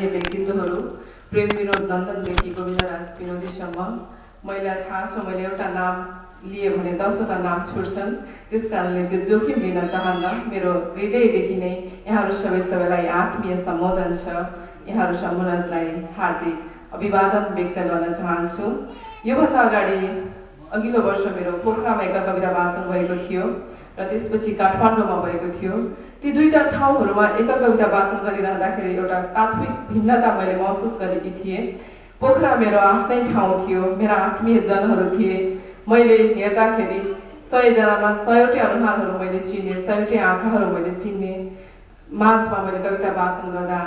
आदरणीय व्यक्तित्वहरू प्रेम विनोद नन्दनदेखि गोविन्दराज विनोदीसम्म मलाई थाहा छ मैले एउटा नाम लिए भने 10वटा नाम छुट्छन्। त्यसकारणले त्यो जोखिम लिन चाहन्न। मेरो हृदयदेखि नै यहाँहरू सबैलाई आत्मीय सम्बोधन छ। यहाँहरू सम्पूर्णलाई हार्दिक अभिवादन व्यक्त गर्न चाहन्छु। योभन्दा अगाडि अघिल्लो वर्ष मेरो पोखरामा एक कविता वाचन भएको थियो र त्यसपछि काठमाडौँमा भएको थियो। ती दुईटा ठाउँहरूमा एक कविता वाचन गरिरहँदाखेरि एउटा तात्विक भिन्नता मैले महसुस गरेकी थिएँ। पोखरा मेरो आफ्नै ठाउँ थियो, मेरा आत्मीय जनहरू थिए। मैले हेर्दाखेरि 100 जनामा 100वटै अनुहारहरू मैले चिने, 100वटै आँखाहरू मैले चिन्ने। माझमा मैले कविता वाचन गर्दा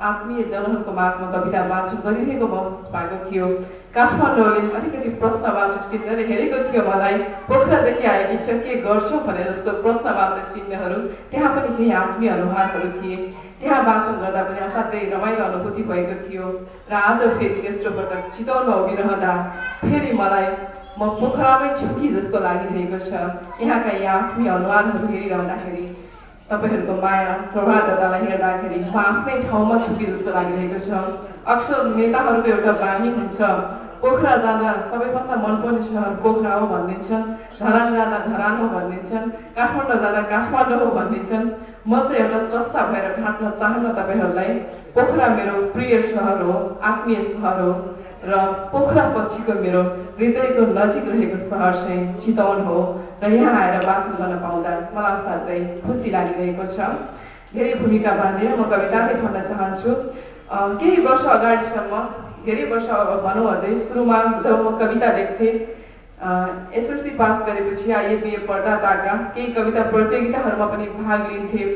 आत्मीय जनहरूको माझमा कविता वाचन गरिरहेको महसुस भएको थियो। काठमाडौँले अलिकति प्रश्नवाचक चिन्हले हेरेको थियो मलाई। पोखरादेखि आएकी छ, के गर्छौ भनेर जस्तो प्रश्नवाचक चिन्हहरू, त्यहाँ पनि केही आत्मीय अनुहारहरू थिए। त्यहाँ वाचन गर्दा पनि असाध्यै रमाइलो अनुभूति भएको थियो। र आज फेरि तेस्रो पटक चितवनमा उभिरहँदा फेरि मलाई म पोखरामै छु कि जस्तो लागिरहेको छ। यहाँका यी आत्मीय अनुहारहरू हेरिरहँदाखेरि, तपाईँहरूको माया प्रभाततालाई हेर्दाखेरि म आफ्नै ठाउँमा छु कि जस्तो लागिरहेको छ। अक्सर नेताहरूको एउटा बानी हुन्छ, पोखरा जाँदा सबैभन्दा मनपर्ने सहर पोखरा हो भनिदिन्छन्, धरान जाँदा धरान हो भनिदिन्छन्, काठमाडौँ जाँदा काठमाडौँ हो भनिदिन्छन्। म चाहिँ एउटा चर्चा भएर भेट्न चाहन्न तपाईँहरूलाई। पोखरा मेरो प्रिय सहर हो, आत्मीय सहर हो र पोखरा पछिको मेरो हृदयको नजिक रहेको सहर चाहिँ चितवन हो र यहाँ आएर वाचन गर्न पाउँदा मलाई असाध्यै खुसी लागिरहेको छ। धेरै भूमिका बाँधेर म कविताले भन्न चाहन्छु। केही वर्ष अगाडिसम्म, धेरै वर्ष भनौँ अझै सुरुमा जब म कविता लेख्थेँ, एसएलसी पास गरेपछि आइए पढ्दा ताका केही कविता प्रतियोगिताहरूमा पनि भाग लिन्थेँ,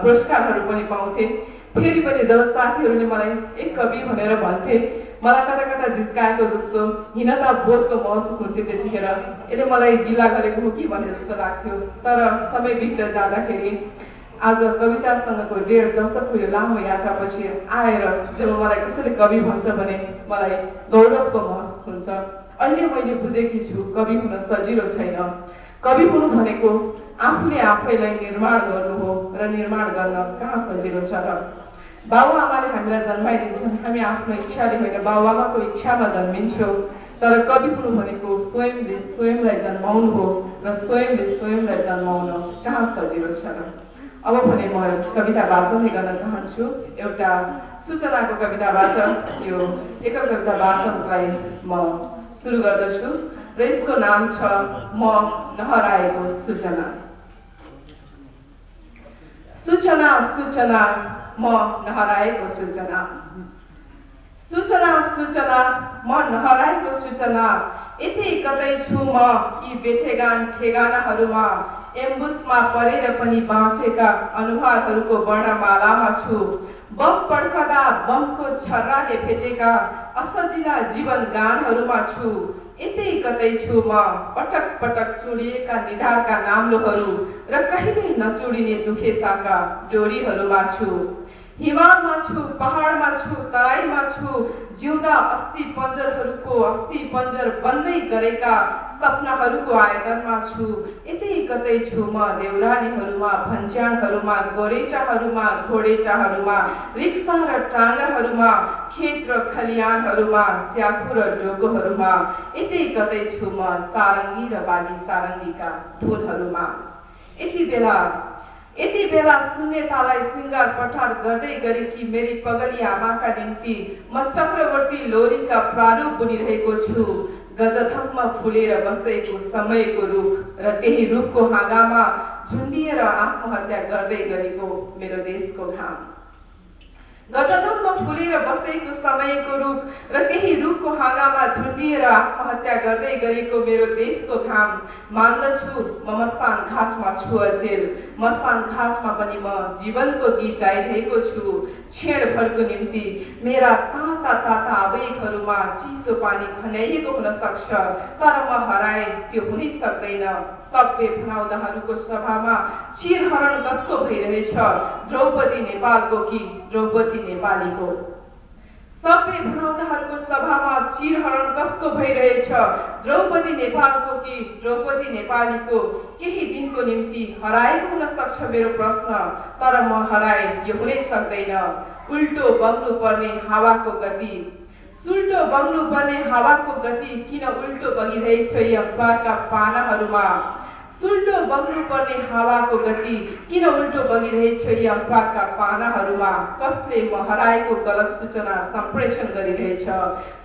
पुरस्कारहरू पनि पाउँथेँ। फेरि पनि जब साथीहरूले मलाई एक कवि भनेर भन्थे, मलाई कता कता जिस्काएको जस्तो हीनता बोधको महसुस हुन्थ्यो। त्यतिखेर यसले मलाई गिल्ला गरेको हो कि भन्ने जस्तो लाग्थ्यो। तर समय बित्दै जाँदाखेरि आज कवितासँगको 1.5 दशकको यो लामो यात्रापछि आएर जब मलाई कसैले कवि भन्छ भने मलाई गौरवको महसुस हुन्छ। अहिले मैले बुझेकी छु कवि हुन सजिलो छैन। कवि हुनु भनेको आफूले आफैलाई निर्माण गर्नु हो र निर्माण गर्न कहाँ सजिलो छ र। बाबुआमाले हामीलाई जन्माइदिन्छन्, हामी आफ्नो इच्छाले होइन बाबुआमाको इच्छामा जन्मिन्छौँ। तर कवि हुनु भनेको स्वयंले स्वयंलाई जन्माउनु हो र स्वयंले स्वयंलाई जन्माउन कहाँ सजिलो छ र। अब भने म कविता वाचन गर्न चाहन्छु। एउटा सूचनाको कविता वाचन, यो एकल कविता वाचनलाई म सुरु गर्दछु र यसको नाम छ म नहराएको सूचना। सूचना सूचना म नहराएको सूचना, सूचना सूचना म नहराएको सूचना। यति कतै छु म यी बेठेगान ठेगानाहरूमा, एम्बुसमा परेर पनि बाँचेका अनुहारहरूको वर्णमालामा छु। बम पड्कदा बमको छर्राले भेटेका असजिला जीवन गानहरूमा छु। यतै कतै छु म पटक पटक चुडिएका निधारका नाम्लोहरू र कहिल्यै नचुडिने दुखेसाका डोरीहरूमा छु। हिमालमा छु, पहाडमा छु, तराईमा छु, जिउँदा अस्थि पञ्जरहरूको अस्थि पञ्जर बन्दै गरेका सपनाहरूको आयतनमा छु। यतै कतै छु म देउरालीहरूमा, भन्ज्याङहरूमा, गोरेटाहरूमा, घोडेटाहरूमा, रिक्सा र टाङ्गाहरूमा, खेत र खलियानहरूमा, स्याफु र डोकोहरूमा। यतै कतै छु म सारङ्गी र बाली सारङ्गीका धुनहरूमा। यति बेला शून्यतालाई सिङ्गार पठार गर्दै गरेकी मेरी पगली आमाका निम्ति म चक्रवर्ती लोरीका प्रारूप बुनिरहेको छु। गजधम्म फुलेर बसेको समयको रुख र त्यही रुखको हाँगामा झुन्डिएर आत्महत्या गर्दै गरेको मेरो देशको घाम। गजधम्म फुलेर बसेको समयको रुख र त्यही रुखको हाँगामा झुन्डिएर आत्महत्या गर्दै गरेको मेरो देशको घाम। मान्दछु म मसान घाटमा छु अचेल, मसान घाटमा पनि म जीवनको गीत गाइरहेको छु। क्षणभरको निम्ति मेरा ताता ताता आवेगहरूमा चिसो पानी खन्याइएको हुन सक्छ, तर म हराए त्यो हुनै सक्दैन। सभ्य भनाउँदाहरूको सभामा चिरहरण कसको भइरहेछ, द्रौपदी नेपालको कि द्रौपदी नेपालीको। सभ्य भनाउँदाहरूको सभामा चिरहरण कसको भइरहेछ, द्रौपदी नेपालको कि द्रौपदी नेपालीको। केही दिनको निम्ति हराएको हुन सक्छ मेरो प्रश्न, तर म हराए यो हुनै सक्दैन। उल्टो बग्नु पर्ने हावाको गति सुल्टो बग्नु पर्ने हावाको गति किन उल्टो बगिरहेछ यी अखबारका पानाहरूमा सुल्टो बग्नु पर्ने हावाको गति किन उल्टो बगिरहेछ यी अखबारका पानाहरूमा कसले म हराएको गलत सूचना सम्प्रेषण गरिरहेछ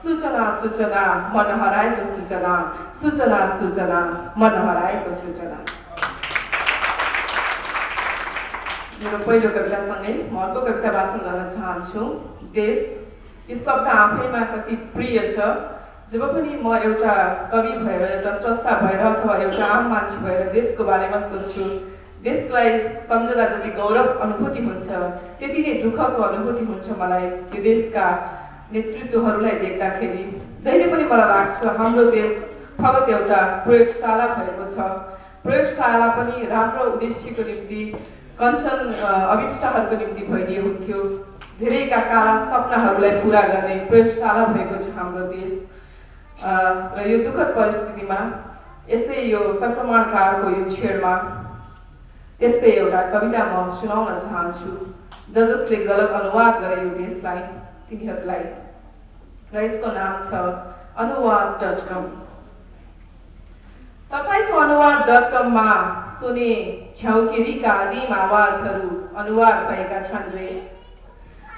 सूचना सूचना मन हराएको सूचना सूचना सूचना मन हराएको सूचना। मेरो पहिलो कवितासँगै म अर्को कविता वाचन गर्न चाहन्छु। देश यो शब्द आफैमा कति प्रिय छ। जब पनि म एउटा कवि भएर एउटा स्रष्टा भएर अथवा एउटा आम मान्छे भएर देशको बारेमा सोच्छु देशलाई सम्झँदा जति गौरव अनुभूति हुन्छ त्यति नै दुःखको अनुभूति हुन्छ मलाई यो देशका नेतृत्वहरूलाई देख्दाखेरि। जहिले पनि मलाई लाग्छ हाम्रो देश फलत एउटा प्रयोगशाला भएको छ। प्रयोगशाला पनि राम्रो उद्देश्यको निम्ति कञ्चन अभिप्साहरूको निम्ति भइदिए हुन्थ्यो। धेरैका काला सपनाहरूलाई पूरा गर्ने प्रयोगशाला भएको छ हाम्रो देश। र यो दुःखद परिस्थितिमा यसै यो संक्रमणकालको यो छेडमा त्यस्तै एउटा कविता म सुनाउन चाहन्छु जसले गलत अनुवाद गरे यो देशलाई तिनीहरूलाई। र यसको नाम छ अनुवाद.com। तपाईको अनुवाद.com मा सुने छ्याउकेरीका आदिम आवाजहरू अनुवाद भएका छन् रे।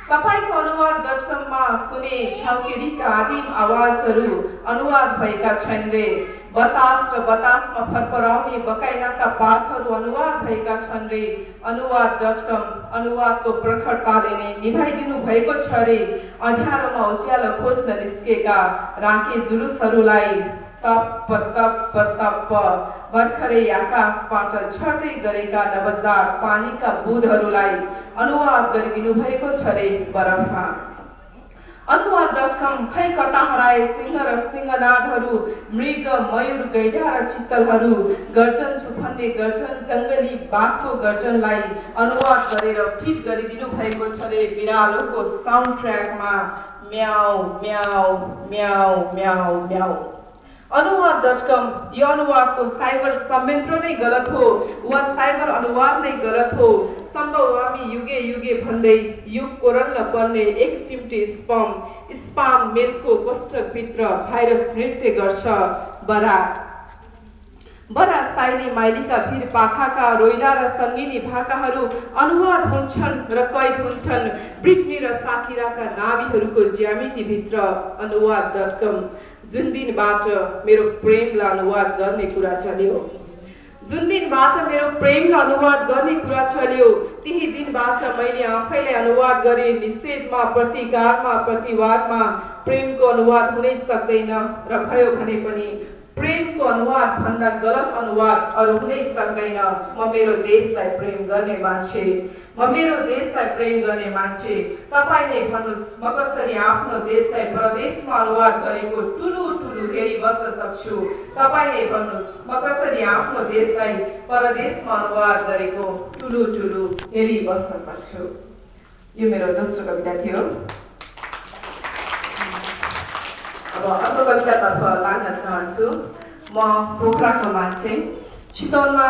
तपाईको अनुवाद.com मा सुने छ्याउकेरीका आदिम आवाजहरू अनुवाद भएका छन् रे। बतास र बतासमा फरफराउने बकाइनाका पातहरू अनुवाद भएका छन् रे। अनुवाद.com अनुवादको प्रखरताले नै निभाइदिनु भएको छ रे। अँध्यारोमा उज्यालो खोज्न निस्केका राखे जुलुसहरूलाई तप तप तप भर्खरै आकाशबाट छर्दै गरेका नवजात पानीका बुँदहरूलाई अनुवाद गरिदिनु भएको छ रे बरफमा। अनुवाद.com खै कता हराए सिंह र सिंहनादहरू मृग मयूर गैढा र चित्तलहरू गर्जन छुफन्ने गर्जन जङ्गली बाघको गर्जनलाई अनुवाद गरेर फिट गरिदिनु भएको छ रे बिरालोको साउन्ड ट्र्याकमा म्याउ म्याउ म्याउ म्याउ म्याउ। अनुवाद.com यो अनुवादको साइबर संयन्त्र नै गलत हो वा साइबर अनुवाद नै गलत हो। सम्भव हामी युगे युगे भन्दै युगको रन्न पर्ने एक चिम्टे स्पाम मेलको कोष्ठकभित्र भाइरस नृत्य गर्छ। बरा साइली माइलीका भिर पाखाका रोइला र सङ्गिनी भाकाहरू अनुवाद हुन्छन् र कैद हुन्छन् ब्रिटनी र साकिराका नाभीहरूको ज्यामितिभित्र। अनुवाद.com जुन दिनबाट मेरो प्रेमलाई अनुवाद गर्ने कुरा चल्यो जुन दिनबाट मेरो प्रेमलाई अनुवाद गर्ने कुरा चल्यो त्यही दिनबाट मैले आफैलाई अनुवाद गरेँ। निषेधमा प्रतिकारमा प्रतिवादमा प्रेमको अनुवाद हुनै सक्दैन र भयो भने पनि प्रेमको अनुवाद भन्दा गलत अनुवाद अरू हुनै सक्दैन। म मेरो देशलाई प्रेम गर्ने मान्छे म मेरो देशलाई प्रेम गर्ने मान्छे। तपाईँ नै भन्नुहोस् म कसरी आफ्नो देशलाई परदेशमा अनुवाद गरेको ठुलो ठुलो हेरी बस्न सक्छु। तपाईँ नै भन्नुहोस् म कसरी आफ्नो देशलाई परदेशमा अनुवाद गरेको ठुलो ठुलो हेरी बस्न सक्छु। यो मेरो दोस्रो कविता थियो। अब अर्को कवितातर्फ लाग्न चाहन्छु। म पोखराको मान्छे। चितवनमा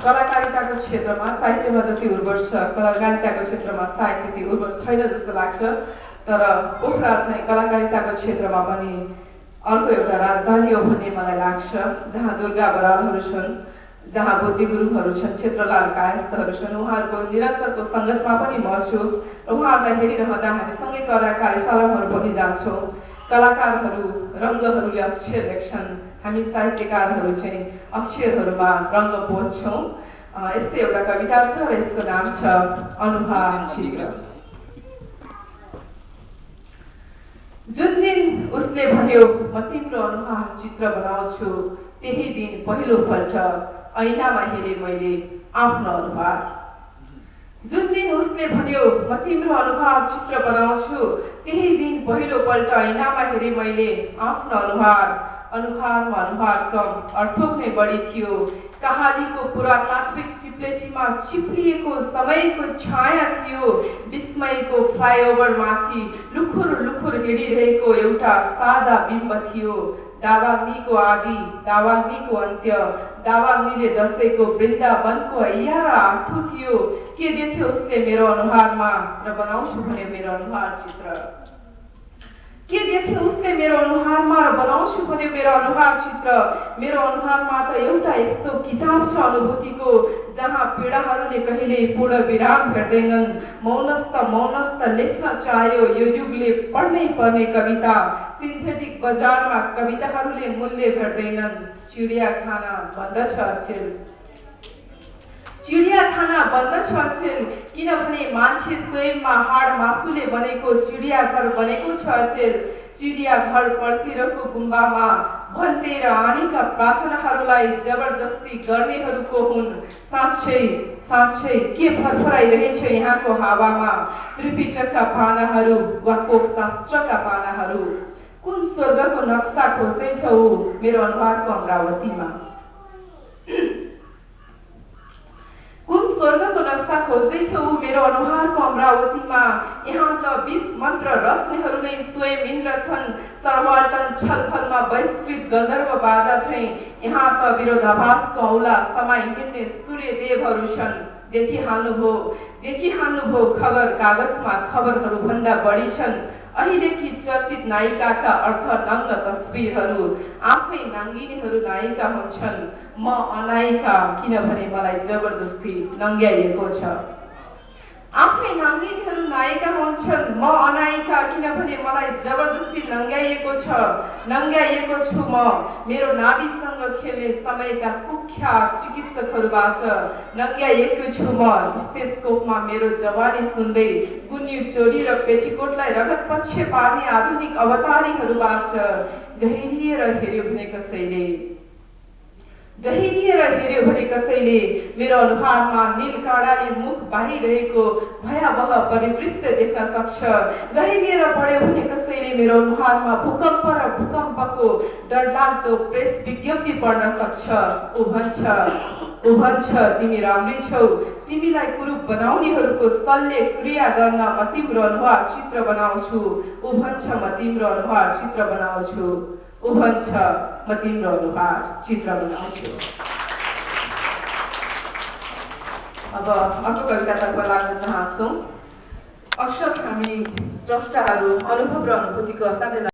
कलाकारिताको क्षेत्रमा साहित्यमा जति उर्वर छ कलाकारिताको क्षेत्रमा साहित्य त्यति उर्वर छैन जस्तो लाग्छ। तर पोखरा चाहिँ कलाकारिताको क्षेत्रमा पनि अर्को एउटा राजधानी हो भन्ने मलाई लाग्छ जहाँ दुर्गा बरालहरू छन् जहाँ बुद्धि गुरुङहरू छन् क्षेत्रलाल कायस्थहरू छन्। उहाँहरूको निरन्तरको सङ्घर्षमा पनि म छु र उहाँहरूलाई हेरिरहँदा हामी सँगै कार्यशालाहरू पनि जान्छौँ। कलाकारहरू रङ्गहरूले अक्षर लेख्छन् हामी साहित्यकारहरू चाहिँ अक्षरहरूमा रङ्ग बोल्छौँ। यस्तै एउटा कविता छ र यसको नाम छ अनुहार चित्र। जुन दिन उसले भन्यो म तिम्रो अनुहार चित्र बनाउँछु त्यही दिन पहिलोपल्ट ऐनामा हेरेँ मैले आफ्नो अनुहार। जुन दिन उसले भन्यो म तिम्रो अनुहार चित्र बनाउँछु त्यही दिन पहिलोपल्ट ऐनामा हेरेँ मैले आफ्नो अनुहार। अनुहारमा अनुहार कम अर्थोक नै बढी थियो। कहालीको पुरातात्विक चिप्लेटीमा चिप्लिएको समयको छाया थियो। विस्मयको फ्लाइओभरमाथि लुखुर लुखुर हिँडिरहेको एउटा सादा बिम्ब थियो। दावाग्नीको आदि दावाग्नीको अन्त्य दावाग्नीले डसेको वृन्दावनको अय्यारा आँखु थियो के देख्यो उसले मेरो अनुहारमा र बनाउँछु भने मेरो अनुहार चित्र के देख्यो उसले मेरो अनुहारमा र बनाउँछु भने मेरो अनुहार चित्र मेरो अनुहारमा त एउटा यस्तो किताब छ अनुभूतिको जहाँ पीडाहरूले कहिले पूर्ण विराम भेट्दैनन् मौनस्थ लेख्न चाह्यो यो युगले पढ्नै पर्ने कविता सिन्थेटिक बजारमा कविताहरूले मूल्य भेट्दैनन् चिडियाखाना बन्द छ अचेल चिडियाखाना बन्द छ अचेल किनभने मान्छे स्वयंमा हाड मासुले बनेको चिडियाघर बनेको छ अचेल चिडियाघर पर्खिरहेको गुम्बामा भन्ते र आनीका प्रार्थनाहरूलाई जबरजस्ती गर्नेहरूको हुन् साँच्चै के फरफराइरहेछ यहाँको हावामा त्रिपिटकका पानाहरू वा कोकशास्त्रका पानाहरू कुन स्वर्गको नक्सा खोज्दैछौ मेरो अनुहारको अमरावतीमा कुन स्वर्गको नक्सा खोज्दैछौ मेरो अनुहारको अमरावतीमा यहाँ त 20 मन्त्र रच्नेहरू नै स्वयं इन्द्र छन् सर्वाल्टन छलफलमा बहिष्कृत गन्धर्व बाजा छै यहाँ त विरोधाभासको औला समय हिँड्ने सूर्यदेवहरू छन् देखिहाल्नुभयो खबर कागजमा खबरहरू भन्दा बढी छन् अहिलेकी चर्चित नायिकाका अर्थनग्न तस्बिरहरू आफै नाङ्गिनेहरू नायिका हुन्छन् म अनायिका किनभने मलाई जबरजस्ती नङ्ग्याइएको छ आफै नाङ्गिनेहरू नायिका हुन्छन् म अनायिका किनभने मलाई जबरजस्ती नङ्ग्याइएको छु म मेरो नाभिसँग खेल्ने समयका कुख्यात चिकित्सकहरूबाट नङ्ग्याइएको छु म स्टेथोस्कोपमा मेरो जवानी सुन्दै गुन्यु चोली र पेटिकोटलाई रगतपक्ष पार्ने आधुनिक अवतारीहरूबाट गहिरिएर हेर्यो भने कसैले मेरो अनुहारमा नील काँडाले मुख बाहिरहेको भयावह परिदृश्य देख्न सक्छ गहिरिएर पढ्यो भने कसैले मेरो अनुहारमा भूकम्प र भूकम्पको डरलाग्दो प्रेस विज्ञप्ति पढ्न सक्छ ऊ भन्छ तिमी राम्री छौ तिमीलाई कुरूप बनाउनेहरूको शल्य क्रिया गर्न म तिम्रो अनुहार चित्र बनाउँछु ऊ भन्छ म तिम्रो अनुहार चित्र बनाउँछु ऊ भन्छ म तिम्रो अनुहार चित्र बनाउँछु अब अर्को कवितातर्फ लाग्न चाहन्छौँ अक्सर हामी स्रष्टाहरू अनुभव र अनुभूतिको असाध्य